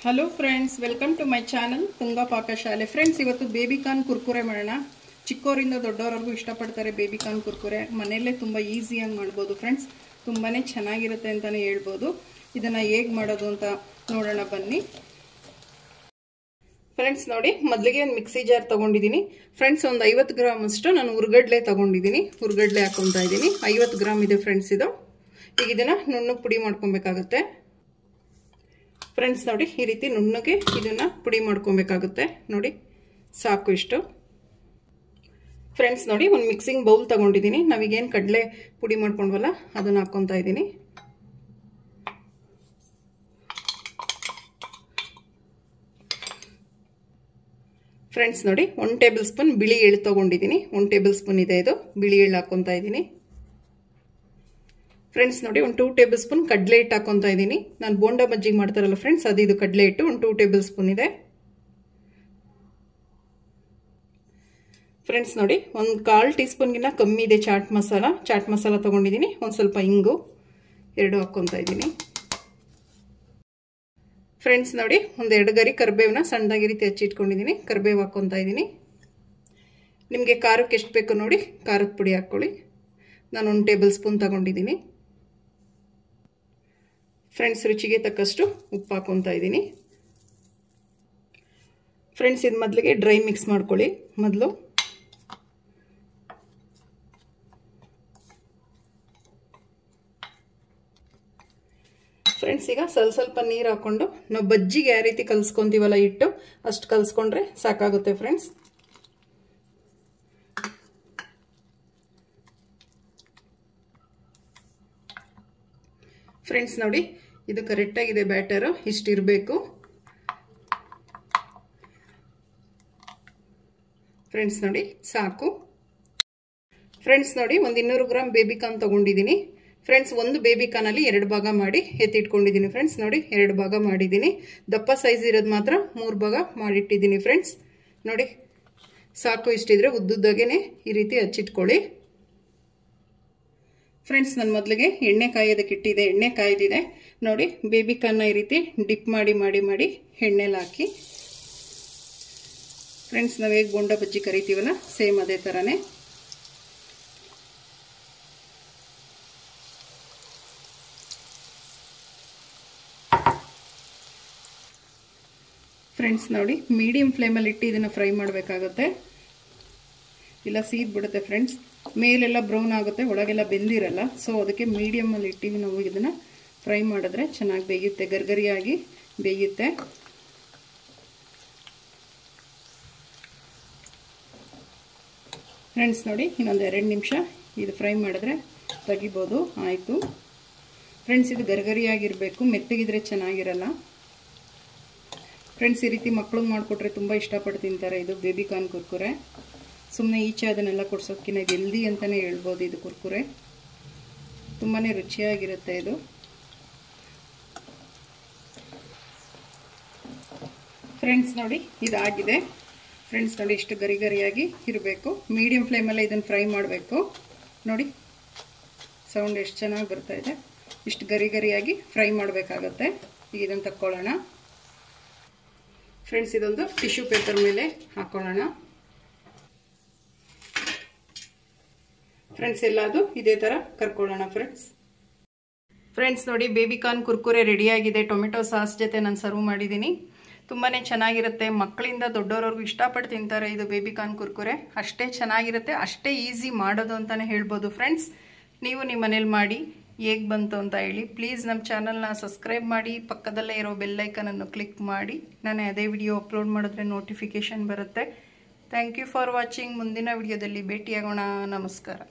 Hello friends, welcome to my channel Tunga Pakashale. Friends, ಇವತ್ತು baby corn Kurkure ಮಾಡೋಣ. ಚಿಕ್ಕವರಿಂದ ದೊಡ್ಡವರೆಗೂ ಇಷ್ಟಪಡ್ತಾರೆ ಬೇಬಿಕಾರ್ನ್ ಕುರ್ಕುರೆ. ಮನೆಯಲ್ಲೇ ತುಂಬ ಈಸಿಯಾಗಿ ಮಾಡ್ಬೋದು ಫ್ರೆಂಡ್ಸ್. ತುಂಬಾ ಚೆನ್ನಾಗಿರುತ್ತೆ ಅಂತಲೇ ಹೇಳ್ಬೋದು. ಇದನ್ನು ಹೇಗೆ ಮಾಡೋದು ಅಂತ ನೋಡೋಣ ಬನ್ನಿ ಫ್ರೆಂಡ್ಸ್. ನೋಡಿ, ಮೊದಲಿಗೆ ಒಂದು ಮಿಕ್ಸಿ ಜಾರ್ ತೊಗೊಂಡಿದ್ದೀನಿ ಫ್ರೆಂಡ್ಸ್. ಒಂದು 50 ಗ್ರಾಮ್ ಅಷ್ಟು ನಾನು ಹುರ್ಗಡ್ಲೆ ತೊಗೊಂಡಿದ್ದೀನಿ. ಹುರ್ಗಡ್ಲೆ ಹಾಕ್ಕೊತಾ ಇದ್ದೀನಿ. 50 ಗ್ರಾಮ್ ಇದೆ ಫ್ರೆಂಡ್ಸ್ ಇದು. ಈಗ ಇದನ್ನು ನುಣ್ಣಗೆ ಪುಡಿ ಮಾಡ್ಕೊಬೇಕಾಗುತ್ತೆ ಫ್ರೆಂಡ್ಸ್. ನೋಡಿ, ಈ ರೀತಿ ನುಣ್ಣಗೆ ಇದನ್ನು ಪುಡಿ ಮಾಡ್ಕೊಬೇಕಾಗುತ್ತೆ. ನೋಡಿ, ಸಾಕು ಇಷ್ಟು ಫ್ರೆಂಡ್ಸ್. ನೋಡಿ, ಒಂದು ಮಿಕ್ಸಿಂಗ್ ಬೌಲ್ ತಗೊಂಡಿದ್ದೀನಿ. ನಾವೀಗೇನು ಕಡಲೆ ಪುಡಿ ಮಾಡ್ಕೊಂಡ್ವಲ್ಲ ಅದನ್ನು ಹಾಕ್ಕೊತಾ ಇದ್ದೀನಿ. ಫ್ರೆಂಡ್ಸ್ ನೋಡಿ, 1 ಟೇಬಲ್ ಸ್ಪೂನ್ ಬಿಳಿ ಎಳ್ಳು ತಗೊಂಡಿದ್ದೀನಿ. 1 ಟೇಬಲ್ ಸ್ಪೂನ್ ಇದೆ ಇದು. ಬಿಳಿ ಎಳ್ಳು ಹಾಕ್ಕೊತಾ ಇದ್ದೀನಿ ಫ್ರೆಂಡ್ಸ್. ನೋಡಿ, ಒಂದು 2 ಟೇಬಲ್ ಸ್ಪೂನ್ ಕಡಲೆ ಹಿಟ್ಟು ಹಾಕೊತಾ ಇದ್ದೀನಿ. ನಾನು ಬೋಂಡಾ ಬಜ್ಜಿಗೆ ಮಾಡ್ತಾರಲ್ಲ ಫ್ರೆಂಡ್ಸ್, ಅದು ಇದು ಕಡಲೆ ಹಿಟ್ಟು. ಒಂದು 2 ಟೇಬಲ್ ಸ್ಪೂನ್ ಇದೆ ಫ್ರೆಂಡ್ಸ್. ನೋಡಿ, ಒಂದು 1/4 ಟೀ ಸ್ಪೂನ್ಗಿನ್ನ ಕಮ್ಮಿ ಇದೆ ಚಾಟ್ ಮಸಾಲ ತಗೊಂಡಿದ್ದೀನಿ. ಒಂದು ಸ್ವಲ್ಪ ಇಂಗು 2 ಹಾಕ್ಕೊತಾ ಇದ್ದೀನಿ ಫ್ರೆಂಡ್ಸ್. ನೋಡಿ, ಒಂದು 2 ಗರಿ ಕರಿಬೇವನ್ನ ಸಣ್ಣದಾಗಿ ರೀತಿ ಹಚ್ಚಿಟ್ಕೊಂಡಿದ್ದೀನಿ. ಕರಿಬೇವು ಹಾಕ್ಕೊತಾ ಇದ್ದೀನಿ. ನಿಮಗೆ ಖಾರಕ್ಕೆ ಎಷ್ಟು ಬೇಕು ನೋಡಿ ಖಾರದ ಪುಡಿ ಹಾಕ್ಕೊಳ್ಳಿ. ನಾನು 1 ಟೇಬಲ್ ಸ್ಪೂನ್ ತಗೊಂಡಿದ್ದೀನಿ ಫ್ರೆಂಡ್ಸ್. ರುಚಿಗೆ ತಕ್ಕಷ್ಟು ಉಪ್ಪು ಹಾಕ್ಕೊತಾ ಇದ್ದೀನಿ ಫ್ರೆಂಡ್ಸ್. ಇದು ಮೊದಲಿಗೆ ಡ್ರೈ ಮಿಕ್ಸ್ ಮಾಡ್ಕೊಳ್ಳಿ ಮೊದಲು. ಫ್ರೆಂಡ್ಸ್, ಈಗ ಸ್ವಲ್ಪ ನೀರು ಹಾಕ್ಕೊಂಡು ನಾವು ಬಜ್ಜಿಗೆ ಯಾವ ರೀತಿ ಕಲಿಸ್ಕೊಂತೀವಲ್ಲ ಹಿಟ್ಟು, ಅಷ್ಟು ಕಲಿಸ್ಕೊಂಡ್ರೆ ಸಾಕಾಗುತ್ತೆ ಫ್ರೆಂಡ್ಸ್. ಫ್ರೆಂಡ್ಸ್ ನೋಡಿ, ಇದು ಕರೆಕ್ಟಾಗಿದೆ ಬ್ಯಾಟರು. ಇಷ್ಟಿರಬೇಕು ಫ್ರೆಂಡ್ಸ್. ನೋಡಿ, ಸಾಕು ಫ್ರೆಂಡ್ಸ್. ನೋಡಿ, ಒಂದು 200 ಗ್ರಾಮ್ ಬೇಬಿಕಾರ್ನ್ ತಗೊಂಡಿದ್ದೀನಿ ಫ್ರೆಂಡ್ಸ್. ಒಂದು ಬೇಬಿಕಾರ್ನಲ್ಲಿ 2 ಭಾಗ ಮಾಡಿ ಎತ್ತಿಟ್ಕೊಂಡಿದ್ದೀನಿ ಫ್ರೆಂಡ್ಸ್. ನೋಡಿ, 2 ಭಾಗ ಮಾಡಿದ್ದೀನಿ. ದಪ್ಪ ಸೈಜ್ ಇರೋದು ಮಾತ್ರ 3 ಭಾಗ ಮಾಡಿಟ್ಟಿದ್ದೀನಿ ಫ್ರೆಂಡ್ಸ್. ನೋಡಿ, ಸಾಕು. ಇಷ್ಟಿದ್ರೆ ಉದ್ದುದ್ದಾಗೇನೆ ಈ ರೀತಿ ಹಚ್ಚಿಟ್ಕೊಳ್ಳಿ ಫ್ರೆಂಡ್ಸ್. ನಾನು ಮೊದಲಿಗೆ ಎಣ್ಣೆ ಕಾಯೋದಕ್ಕೆ ಇಟ್ಟಿದೆ. ಎಣ್ಣೆ ಕಾಯ್ದಿದೆ ನೋಡಿ. ಬೇಬಿಕಾರ್ನ್ನ ಈ ರೀತಿ ಡಿಪ್ ಮಾಡಿ ಎಣ್ಣೆಲಿ ಹಾಕಿ ಫ್ರೆಂಡ್ಸ್. ನಾವು ಹೇಗೆ ಬೋಂಡಾ ಬಜ್ಜಿ ಕರಿತೀವಲ್ಲ ಸೇಮ್ ಅದೇ ಥರನೇ ಫ್ರೆಂಡ್ಸ್. ನೋಡಿ, ಮೀಡಿಯಂ ಫ್ಲೇಮಲ್ಲಿ ಇಟ್ಟು ಇದನ್ನು ಫ್ರೈ ಮಾಡಬೇಕಾಗುತ್ತೆ, ಇಲ್ಲ ಸೀದ್ಬಿಡುತ್ತೆ ಫ್ರೆಂಡ್ಸ್. ಮೇಲೆಲ್ಲ ಬ್ರೌನ್ ಆಗುತ್ತೆ, ಒಳಗೆಲ್ಲ ಬೆಂದಿರಲ್ಲ. ಸೊ ಅದಕ್ಕೆ ಮೀಡಿಯಮಲ್ಲಿ ಇಟ್ಟು ನಾವು ಇದನ್ನು ಫ್ರೈ ಮಾಡಿದ್ರೆ ಚೆನ್ನಾಗಿ ಬೇಯುತ್ತೆ, ಗರ್ಗರಿಯಾಗಿ ಬೇಯುತ್ತೆ ಫ್ರೆಂಡ್ಸ್. ನೋಡಿ, ಇನ್ನೊಂದು 2 ನಿಮಿಷ ಇದು ಫ್ರೈ ಮಾಡಿದ್ರೆ ತೆಗಿಬೋದು. ಆಯಿತು ಫ್ರೆಂಡ್ಸ್. ಇದು ಗರ್ಗರಿಯಾಗಿರಬೇಕು, ಮೆತ್ತಗಿದ್ರೆ ಚೆನ್ನಾಗಿರಲ್ಲ ಫ್ರೆಂಡ್ಸ್. ಈ ರೀತಿ ಮಕ್ಕಳಿಗೆ ಮಾಡಿಕೊಟ್ರೆ ತುಂಬ ಇಷ್ಟಪಟ್ಟು ತಿಂತಾರೆ. ಇದು ಬೇಬಿಕಾರ್ನ್ ಕುರ್ಕುರೆ. ಸುಮ್ಮನೆ ಈಚೆ ಅದನ್ನೆಲ್ಲ ಕೊಡ್ಸೋಕ್ಕಿಂತ ಇದು ಹೆಲ್ದಿ ಅಂತಲೇ ಹೇಳ್ಬೋದು. ಇದು ಕುರ್ಕುರೆ ತುಂಬಾ ರುಚಿಯಾಗಿರುತ್ತೆ ಇದು ಫ್ರೆಂಡ್ಸ್. ನೋಡಿ, ಇದಾಗಿದೆ ಫ್ರೆಂಡ್ಸ್. ನೋಡಿ, ಇಷ್ಟು ಗರಿಯಾಗಿ ಇರಬೇಕು. ಮೀಡಿಯಂ ಫ್ಲೇಮಲ್ಲೇ ಇದನ್ನು ಫ್ರೈ ಮಾಡಬೇಕು. ನೋಡಿ, ಸೌಂಡ್ ಎಷ್ಟು ಚೆನ್ನಾಗಿ ಬರ್ತಾ ಇದೆ. ಇಷ್ಟು ಗರಿಯಾಗಿ ಫ್ರೈ ಮಾಡಬೇಕಾಗತ್ತೆ. ಈಗ ಇದನ್ನು ತಕ್ಕೊಳ್ಳೋಣ ಫ್ರೆಂಡ್ಸ್. ಇದೊಂದು ಟಿಶ್ಯೂ ಪೇಪರ್ ಮೇಲೆ ಹಾಕೊಳ್ಳೋಣ ಫ್ರೆಂಡ್ಸ್. ಎಲ್ಲದು ಇದೇ ಥರ ಕರ್ಕೊಳ್ಳೋಣ ಫ್ರೆಂಡ್ಸ್. ನೋಡಿ, ಬೇಬಿಕಾರ್ನ್ ಕುರ್ಕುರೆ ರೆಡಿಯಾಗಿದೆ. ಟೊಮೆಟೊ ಸಾಸ್ ಜೊತೆ ನಾನು ಸರ್ವ್ ಮಾಡಿದ್ದೀನಿ. ತುಂಬಾ ಚೆನ್ನಾಗಿರುತ್ತೆ. ಮಕ್ಕಳಿಂದ ದೊಡ್ಡವರವರೆಗೂ ಇಷ್ಟಪಟ್ಟು ತಿಂತಾರೆ ಇದು ಬೇಬಿಕಾರ್ನ್ ಕುರ್ಕುರೆ. ಅಷ್ಟೇ ಚೆನ್ನಾಗಿರುತ್ತೆ, ಅಷ್ಟೇ ಈಸಿ ಮಾಡೋದು ಅಂತಲೇ ಹೇಳ್ಬೋದು ಫ್ರೆಂಡ್ಸ್. ನೀವು ನಿಮ್ಮ ಮನೇಲಿ ಮಾಡಿ ಹೇಗೆ ಬಂತು ಅಂತ ಹೇಳಿ. ಪ್ಲೀಸ್ ನಮ್ಮ ಚಾನಲ್ನ ಸಬ್ಸ್ಕ್ರೈಬ್ ಮಾಡಿ, ಪಕ್ಕದಲ್ಲೇ ಇರೋ ಬೆಲ್ಲೈಕನನ್ನು ಕ್ಲಿಕ್ ಮಾಡಿ. ನಾನು ಅದೇ ವಿಡಿಯೋ ಅಪ್ಲೋಡ್ ಮಾಡಿದ್ರೆ ನೋಟಿಫಿಕೇಷನ್ ಬರುತ್ತೆ. Thank you for watching. ಮುಂದಿನ ವಿಡಿಯೋದಲ್ಲಿ ಭೇಟಿಯಾಗೋಣ. ನಮಸ್ಕಾರ.